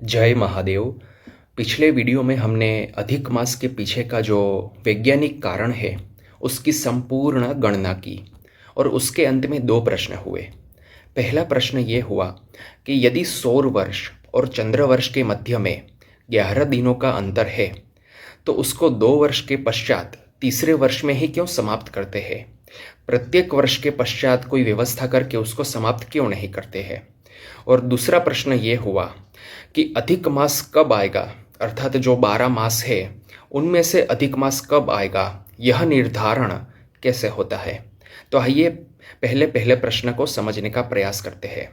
जय महादेव। पिछले वीडियो में हमने अधिक मास के पीछे का जो वैज्ञानिक कारण है उसकी संपूर्ण गणना की और उसके अंत में दो प्रश्न हुए। पहला प्रश्न ये हुआ कि यदि सौर वर्ष और चंद्र वर्ष के मध्य में 11 दिनों का अंतर है तो उसको 2 वर्ष के पश्चात तीसरे वर्ष में ही क्यों समाप्त करते हैं? प्रत्येक वर्ष के पश्चात कोई व्यवस्था करके उसको समाप्त क्यों नहीं करते हैं? और दूसरा प्रश्न ये हुआ कि अधिक मास कब आएगा, अर्थात जो 12 मास है उनमें से अधिक मास कब आएगा, यह निर्धारण कैसे होता है। तो आइए पहले पहले प्रश्न को समझने का प्रयास करते हैं।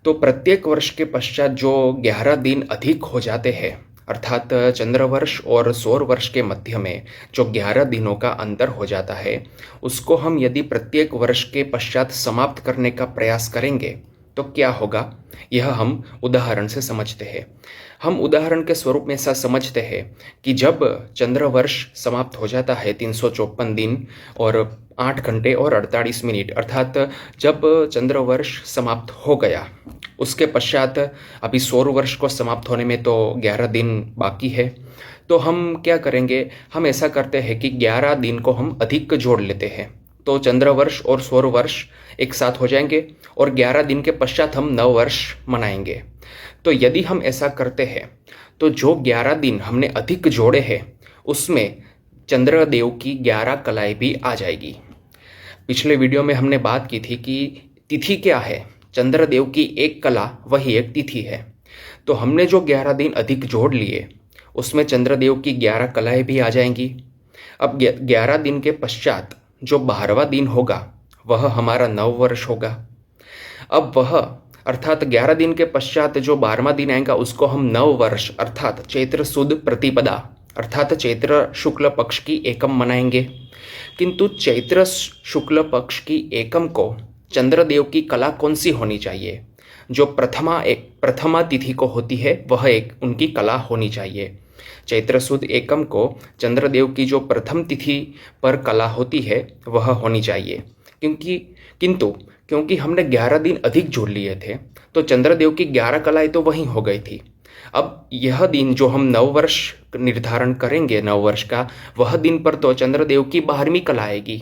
तो प्रत्येक वर्ष के पश्चात जो 11 दिन अधिक हो जाते हैं, अर्थात चंद्र वर्ष और सौर वर्ष के मध्य में जो 11 दिनों का अंतर हो जाता है, उसको हम यदि प्रत्येक वर्ष के पश्चात समाप्त करने का प्रयास करेंगे तो क्या होगा, यह हम उदाहरण से समझते हैं। हम उदाहरण के स्वरूप में ऐसा समझते हैं कि जब चंद्र वर्ष समाप्त हो जाता है 354 दिन और 8 घंटे और 48 मिनट, अर्थात जब चंद्र वर्ष समाप्त हो गया उसके पश्चात अभी सौर वर्ष को समाप्त होने में तो 11 दिन बाकी है। तो हम क्या करेंगे, हम ऐसा करते हैं कि 11 दिन को हम अधिक जोड़ लेते हैं, तो चंद्र वर्ष और सौर वर्ष एक साथ हो जाएंगे और 11 दिन के पश्चात हम नव वर्ष मनाएंगे। तो यदि हम ऐसा करते हैं तो जो 11 दिन हमने अधिक जोड़े हैं उसमें चंद्रदेव की 11 कलाएं भी आ जाएगी। पिछले वीडियो में हमने बात की थी कि तिथि क्या है, चंद्रदेव की एक कला वही एक तिथि है। तो हमने जो 11 दिन अधिक जोड़ लिए उसमें चंद्रदेव की 11 कलाएं भी आ जाएंगी। अब 11 दिन के पश्चात जो 12वां दिन होगा वह हमारा नव वर्ष होगा। अब वह अर्थात 11 दिन के पश्चात जो 12वां दिन आएगा उसको हम नव वर्ष अर्थात चैत्र सुद प्रतिपदा अर्थात चैत्र शुक्ल पक्ष की एकम मनाएंगे। किंतु चैत्र शुक्ल पक्ष की एकम को चंद्रदेव की कला कौन सी होनी चाहिए? जो प्रथमा तिथि को होती है वह एक उनकी कला होनी चाहिए। चैत्र सुद एकम को चंद्रदेव की जो प्रथम तिथि पर कला होती है वह होनी चाहिए। क्योंकि हमने 11 दिन अधिक जोड़ लिए थे तो चंद्रदेव की 11 कलाएं तो वहीं हो गई थी। अब यह दिन जो हम नव वर्ष निर्धारण करेंगे नव वर्ष का, वह दिन पर तो चंद्रदेव की 12वीं कला आएगी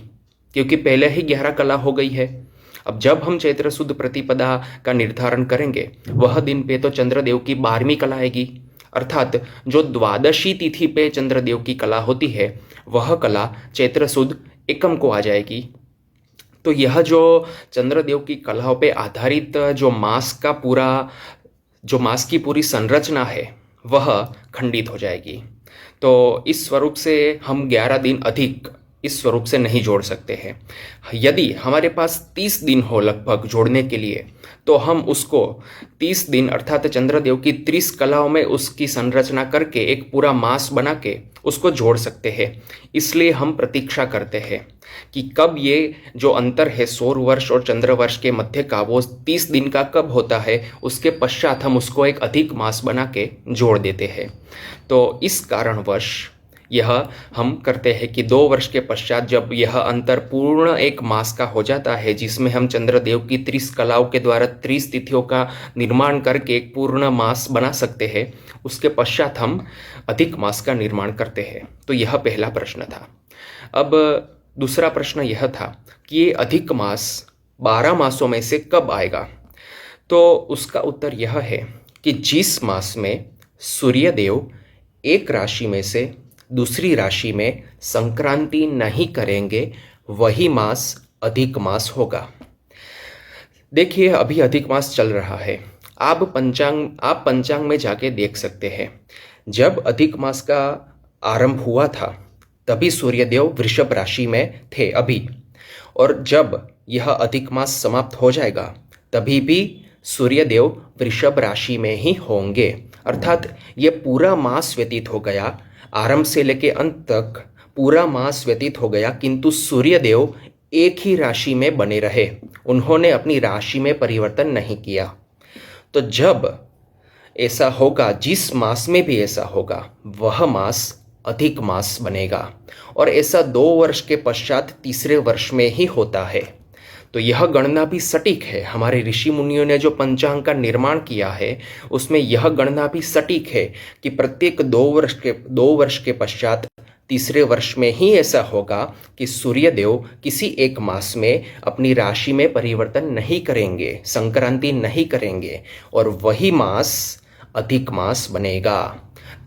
क्योंकि पहले ही 11 कला हो गई है। अब जब हम चैत्र शुद्ध प्रतिपदा का निर्धारण करेंगे वह दिन पे तो चंद्रदेव की 12वीं कला आएगी, अर्थात जो द्वादशी तिथि पे चंद्रदेव की कला होती है वह कला चैत्र शुद्ध एकम को आ जाएगी। तो यह जो चंद्रदेव की कलाओं पे आधारित जो मास की पूरी संरचना है वह खंडित हो जाएगी। तो इस स्वरूप से हम 11 दिन अधिक इस स्वरूप से नहीं जोड़ सकते हैं। यदि हमारे पास 30 दिन हो लगभग जोड़ने के लिए तो हम उसको 30 दिन अर्थात चंद्रदेव की 30 कलाओं में उसकी संरचना करके एक पूरा मास बना के उसको जोड़ सकते हैं। इसलिए हम प्रतीक्षा करते हैं कि कब ये जो अंतर है सौर वर्ष और चंद्र वर्ष के मध्य का वो 30 दिन का कब होता है, उसके पश्चात हम उसको एक अधिक मास बना के जोड़ देते हैं। तो इस कारणवश यह हम करते हैं कि 2 वर्ष के पश्चात जब यह अंतर पूर्ण एक मास का हो जाता है जिसमें हम चंद्रदेव की 30 कलाओं के द्वारा 30 तिथियों का निर्माण करके एक पूर्ण मास बना सकते हैं, उसके पश्चात हम अधिक मास का निर्माण करते हैं। तो यह पहला प्रश्न था। अब दूसरा प्रश्न यह था कि ये अधिक मास 12 मासों में से कब आएगा? तो उसका उत्तर यह है कि जिस मास में सूर्यदेव एक राशि में से दूसरी राशि में संक्रांति नहीं करेंगे वही मास अधिक मास होगा। देखिए अभी अधिक मास चल रहा है, आप पंचांग में जाके देख सकते हैं। जब अधिक मास का आरंभ हुआ था तभी सूर्यदेव वृषभ राशि में थे अभी, और जब यह अधिक मास समाप्त हो जाएगा तभी भी सूर्यदेव वृषभ राशि में ही होंगे, अर्थात ये पूरा मास व्यतीत हो गया, आरंभ से लेके अंत तक पूरा मास व्यतीत हो गया, किंतु सूर्यदेव एक ही राशि में बने रहे, उन्होंने अपनी राशि में परिवर्तन नहीं किया। तो जब ऐसा होगा, जिस मास में भी ऐसा होगा वह मास अधिक मास बनेगा, और ऐसा 2 वर्ष के पश्चात तीसरे वर्ष में ही होता है। तो यह गणना भी सटीक है। हमारे ऋषि मुनियों ने जो पंचांग का निर्माण किया है उसमें यह गणना भी सटीक है कि प्रत्येक 2 वर्ष के पश्चात तीसरे वर्ष में ही ऐसा होगा कि सूर्यदेव किसी एक मास में अपनी राशि में परिवर्तन नहीं करेंगे, संक्रांति नहीं करेंगे, और वही मास अधिक मास बनेगा।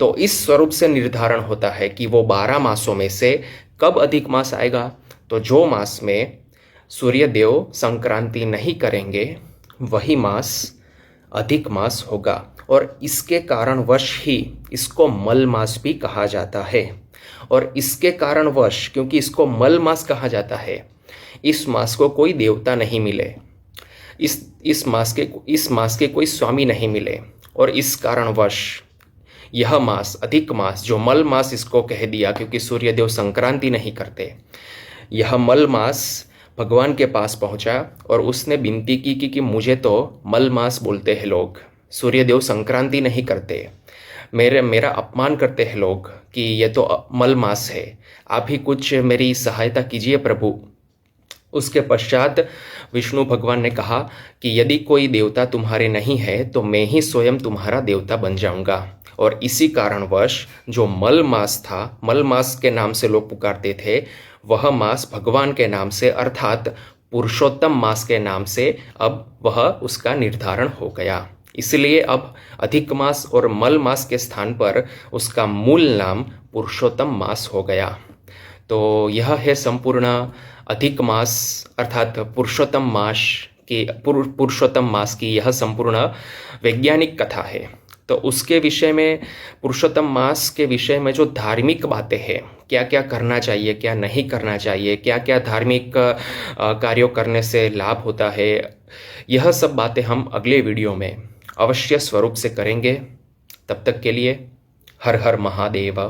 तो इस स्वरूप से निर्धारण होता है कि वो 12 मासों में से कब अधिक मास आएगा। तो जो मास में सूर्यदेव संक्रांति नहीं करेंगे वही मास अधिक मास होगा, और इसके कारणवश ही इसको मल मास भी कहा जाता है। और इसके कारणवश, क्योंकि इसको मल मास कहा जाता है, इस मास को कोई देवता नहीं मिले, इस मास के कोई स्वामी नहीं मिले, और इस कारणवश यह मास अधिक मास, जो मल मास इसको कह दिया क्योंकि सूर्यदेव संक्रांति नहीं करते, यह मल मास भगवान के पास पहुंचा और उसने विनती की कि मुझे तो मल मास बोलते हैं लोग, सूर्यदेव संक्रांति नहीं करते, मेरा अपमान करते हैं लोग कि ये तो मल मास है, आप ही कुछ मेरी सहायता कीजिए प्रभु। उसके पश्चात विष्णु भगवान ने कहा कि यदि कोई देवता तुम्हारे नहीं है तो मैं ही स्वयं तुम्हारा देवता बन जाऊंगा। और इसी कारणवश जो मल मास था, मल मास के नाम से लोग पुकारते थे, वह मास भगवान के नाम से अर्थात पुरुषोत्तम मास के नाम से अब वह उसका निर्धारण हो गया। इसलिए अब अधिक मास और मल मास के स्थान पर उसका मूल नाम पुरुषोत्तम मास हो गया। तो यह है संपूर्ण अधिक मास अर्थात पुरुषोत्तम मास की यह संपूर्ण वैज्ञानिक कथा है। तो उसके विषय में, पुरुषोत्तम मास के विषय में जो धार्मिक बातें हैं, क्या क्या करना चाहिए, क्या नहीं करना चाहिए, क्या क्या धार्मिक कार्यों करने से लाभ होता है, यह सब बातें हम अगले वीडियो में अवश्य स्वरूप से करेंगे। तब तक के लिए हर हर महादेव।